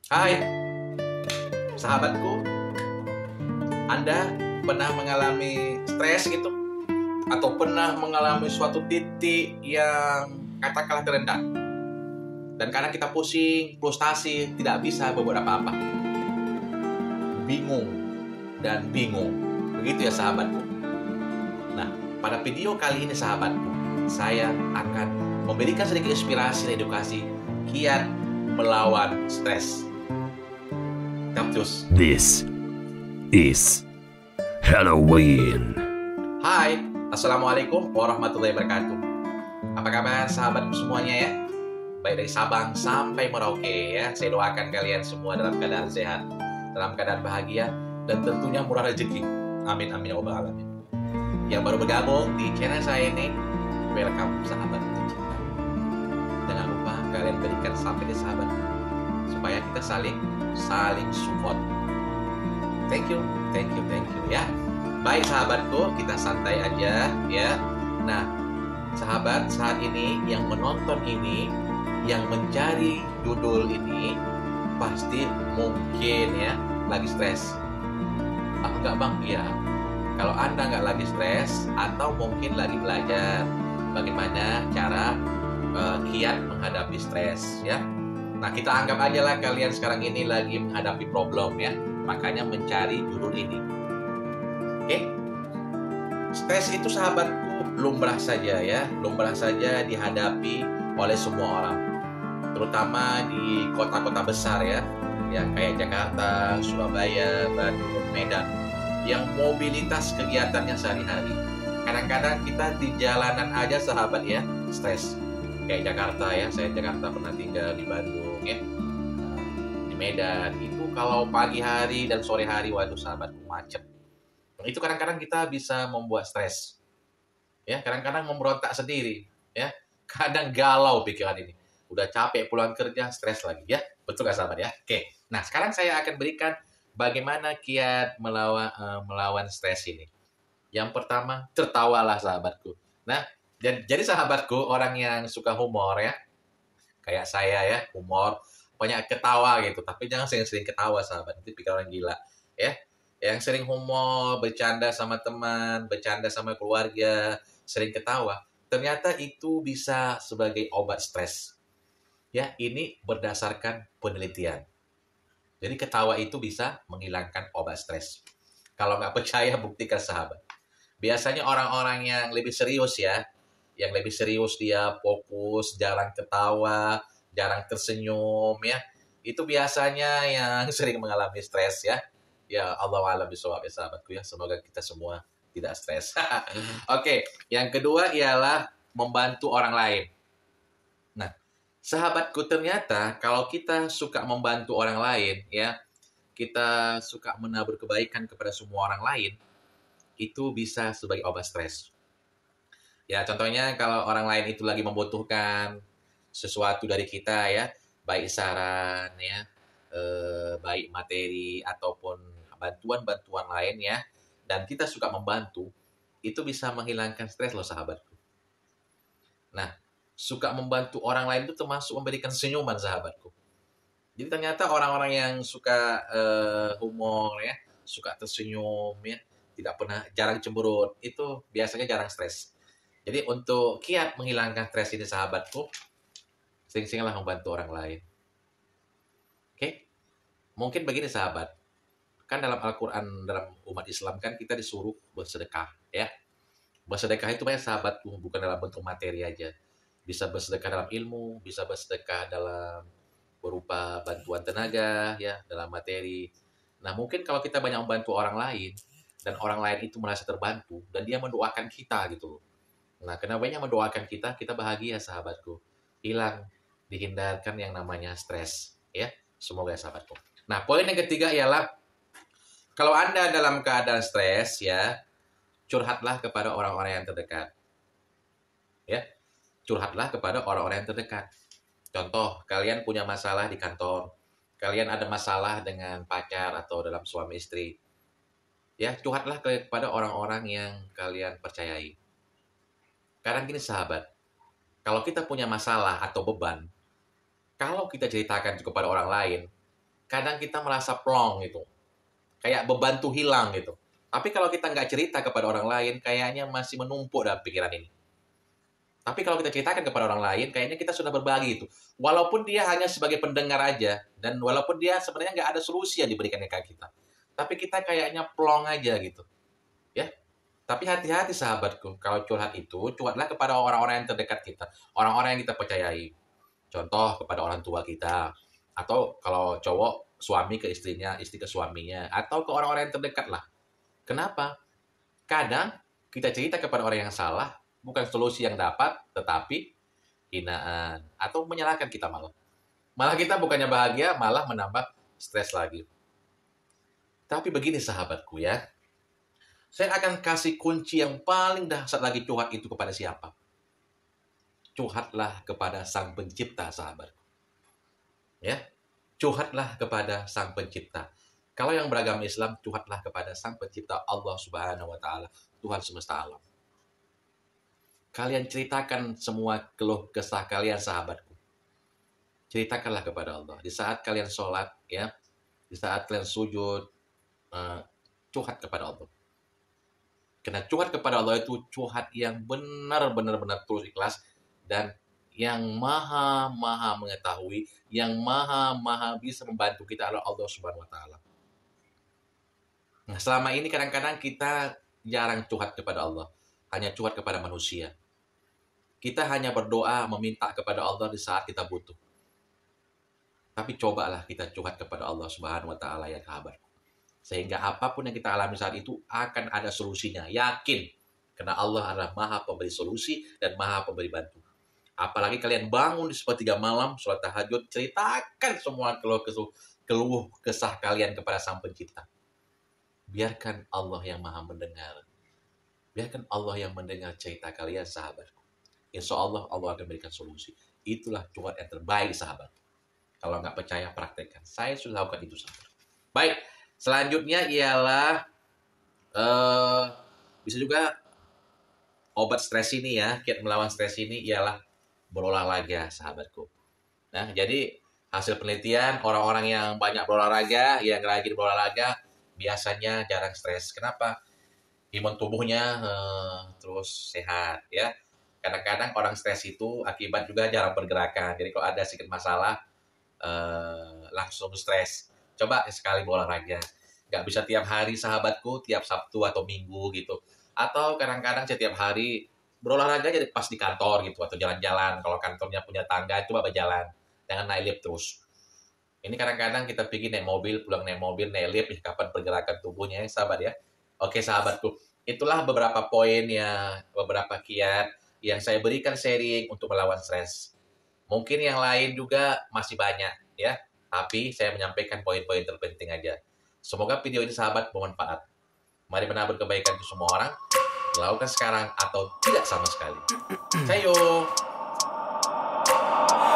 Hai, sahabatku, Anda pernah mengalami stres gitu? Atau pernah mengalami suatu titik yang katakanlah terendah? Dan karena kita pusing, frustasi, tidak bisa berbuat apa-apa. Bingung dan bingung. Begitu ya sahabatku. Nah, pada video kali ini sahabatku, saya akan memberikan sedikit inspirasi dan edukasi kiat melawan stres. Terus. This is Halloween. Hai, Assalamualaikum warahmatullahi wabarakatuh. Apa kabar sahabatku semuanya ya? Baik dari Sabang sampai Merauke ya. Saya doakan kalian semua dalam keadaan sehat, dalam keadaan bahagia, dan tentunya murah rezeki. Amin amin ya rabbal alamin. Yang baru bergabung di channel saya ini, welcome sahabat tercinta. Jangan lupa kalian berikan sampai ke sahabat supaya kita saling support. Thank you ya. Baik sahabatku, kita santai aja ya. Nah, sahabat, saat ini yang menonton ini, yang mencari judul ini, pasti mungkin ya lagi stres. Ah, enggak bang, iya. Kalau Anda nggak lagi stres, atau mungkin lagi belajar bagaimana cara kiat menghadapi stres ya. Nah, kita anggap aja lah kalian sekarang ini lagi menghadapi problem ya. Makanya mencari judul ini. Oke? Stres itu sahabatku lumrah saja ya. Lumrah saja dihadapi oleh semua orang. Terutama di kota-kota besar ya. Ya kayak Jakarta, Surabaya, Bandung, Medan. Yang mobilitas kegiatannya sehari-hari. Kadang-kadang kita di jalanan aja sahabat ya, stres. Kayak Jakarta ya, saya Jakarta pernah tinggal di Bandung ya. Di Medan, itu kalau pagi hari dan sore hari, waduh sahabatku macet. Itu kadang-kadang kita bisa membuat stres. Ya, kadang-kadang memberontak sendiri, ya. Kadang galau pikiran ini. Udah capek pulang kerja, stres lagi, ya. Betul nggak sahabat ya? Oke. Nah, sekarang saya akan berikan bagaimana kiat melawan stres ini. Yang pertama, tertawalah sahabatku. Nah, jadi sahabatku, orang yang suka humor ya, kayak saya ya, humor, banyak ketawa gitu, tapi jangan sering-sering ketawa sahabat, nanti pikir orang gila ya. Yang sering humor, bercanda sama teman, bercanda sama keluarga, sering ketawa, ternyata itu bisa sebagai obat stres ya. Ini berdasarkan penelitian. Jadi ketawa itu bisa menghilangkan obat stres. Kalau nggak percaya, buktikan sahabat. Biasanya orang-orang yang lebih serius ya, yang lebih serius, dia fokus, jarang ketawa, jarang tersenyum ya. Itu biasanya yang sering mengalami stres ya. Ya Allah a'lam bishawab ya sahabatku ya. Semoga kita semua tidak stres. Oke, yang kedua ialah membantu orang lain. Nah, sahabatku, ternyata kalau kita suka membantu orang lain ya, kita suka menabur kebaikan kepada semua orang lain, itu bisa sebagai obat stres. Ya, contohnya kalau orang lain itu lagi membutuhkan sesuatu dari kita ya, baik saran ya, baik materi ataupun bantuan-bantuan lain ya, dan kita suka membantu, itu bisa menghilangkan stres loh sahabatku. Nah, suka membantu orang lain itu termasuk memberikan senyuman sahabatku. Jadi ternyata orang-orang yang suka humor ya, suka tersenyum ya, tidak pernah, jarang cemberut, itu biasanya jarang stres. Jadi untuk kiat menghilangkan stres ini sahabatku, sering-seringlah membantu orang lain. Oke? Mungkin begini sahabat, kan dalam Al-Quran, dalam umat Islam kan kita disuruh bersedekah ya. Bersedekah itu banyak sahabatku, bukan dalam bentuk materi aja. Bisa bersedekah dalam ilmu, bisa bersedekah dalam berupa bantuan tenaga ya, dalam materi. Nah, mungkin kalau kita banyak membantu orang lain dan orang lain itu merasa terbantu dan dia mendoakan kita gitu. Nah, karena banyak mendoakan kita, kita bahagia sahabatku. Hilang, dihindarkan yang namanya stres ya. Semoga ya sahabatku. Nah, poin yang ketiga ialah kalau Anda dalam keadaan stres ya, curhatlah kepada orang-orang yang terdekat. Ya, curhatlah kepada orang-orang yang terdekat. Contoh, kalian punya masalah di kantor, kalian ada masalah dengan pacar atau dalam suami istri. Ya, curhatlah kepada orang-orang yang kalian percayai. Kadang gini sahabat, kalau kita punya masalah atau beban, kalau kita ceritakan kepada orang lain, kadang kita merasa plong gitu. Kayak beban tuh hilang gitu. Tapi kalau kita nggak cerita kepada orang lain, kayaknya masih menumpuk dalam pikiran ini. Tapi kalau kita ceritakan kepada orang lain, kayaknya kita sudah berbagi itu. Walaupun dia hanya sebagai pendengar aja, dan walaupun dia sebenarnya nggak ada solusi yang diberikan ke kita. Tapi kita kayaknya plong aja gitu. Ya. Tapi hati-hati sahabatku, kalau curhat itu, curhatlah kepada orang-orang yang terdekat kita. Orang-orang yang kita percayai. Contoh kepada orang tua kita. Atau kalau cowok, suami ke istrinya, istri ke suaminya. Atau ke orang-orang yang terdekat lah. Kenapa? Kadang kita cerita kepada orang yang salah, bukan solusi yang dapat, tetapi hinaan. Atau menyalahkan kita malah. Malah kita bukannya bahagia, malah menambah stres lagi. Tapi begini sahabatku ya. Saya akan kasih kunci yang paling dahsyat lagi curhat itu kepada siapa? Curhatlah kepada Sang Pencipta, sahabatku. Ya, curhatlah kepada Sang Pencipta. Kalau yang beragama Islam, curhatlah kepada Sang Pencipta Allah Subhanahu wa Ta'ala, Tuhan semesta alam. Kalian ceritakan semua keluh kesah kalian, sahabatku. Ceritakanlah kepada Allah. Di saat kalian sholat, ya, di saat kalian sujud, curhat kepada Allah. Karena curhat kepada Allah itu curhat yang benar-benar tulus ikhlas dan yang maha mengetahui, yang maha bisa membantu kita adalah Allah Subhanahu wa Ta'ala. Nah, selama ini kadang-kadang kita jarang curhat kepada Allah, hanya curhat kepada manusia. Kita hanya berdoa meminta kepada Allah di saat kita butuh. Tapi cobalah kita curhat kepada Allah Subhanahu wa Ta'ala ya sahabat. Sehingga apapun yang kita alami saat itu akan ada solusinya. Yakin. Karena Allah adalah maha pemberi solusi dan maha pemberi bantu. Apalagi kalian bangun di sepertiga malam, sholat tahajud, ceritakan semua keluh kesah kalian kepada Sang Pencipta. Biarkan Allah yang maha mendengar. Biarkan Allah yang mendengar cerita kalian, sahabatku. Insya Allah, Allah akan berikan solusi. Itulah curhat yang terbaik, sahabat. Kalau nggak percaya, praktekkan. Saya sudah lakukan itu, sahabat. Baik. Selanjutnya ialah bisa juga obat stres ini ya, kiat melawan stres ini ialah berolahraga, sahabatku. Nah, jadi hasil penelitian orang-orang yang banyak berolahraga, yang rajin berolahraga, biasanya jarang stres. Kenapa? Imun tubuhnya terus sehat ya. Kadang-kadang orang stres itu akibat juga jarang pergerakan. Jadi kalau ada sedikit masalah langsung stres. Coba sekali berolahraga. Nggak bisa tiap hari, sahabatku, tiap Sabtu atau Minggu gitu. Atau kadang-kadang setiap hari berolahraga jadi pas di kantor gitu. Atau jalan-jalan. Kalau kantornya punya tangga, coba berjalan. Jangan naik lift terus. Ini kadang-kadang kita pergi naik mobil, pulang naik mobil, naik lift. Kapan pergerakan tubuhnya, sahabat ya. Oke, sahabatku. Itulah beberapa poin ya, beberapa kiat yang saya berikan sharing untuk melawan stres. Mungkin yang lain juga masih banyak ya. Tapi saya menyampaikan poin-poin terpenting aja. Semoga video ini sahabat bermanfaat. Mari menabur kebaikan untuk semua orang. Lakukan sekarang atau tidak sama sekali. Sayo.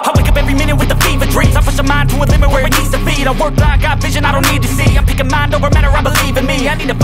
I wake up every minute with the fever dreams. I push my mind to a limit where it needs to be. I work blind, got vision I don't need to see. I'm picking mind over matter, I believe in me. I need to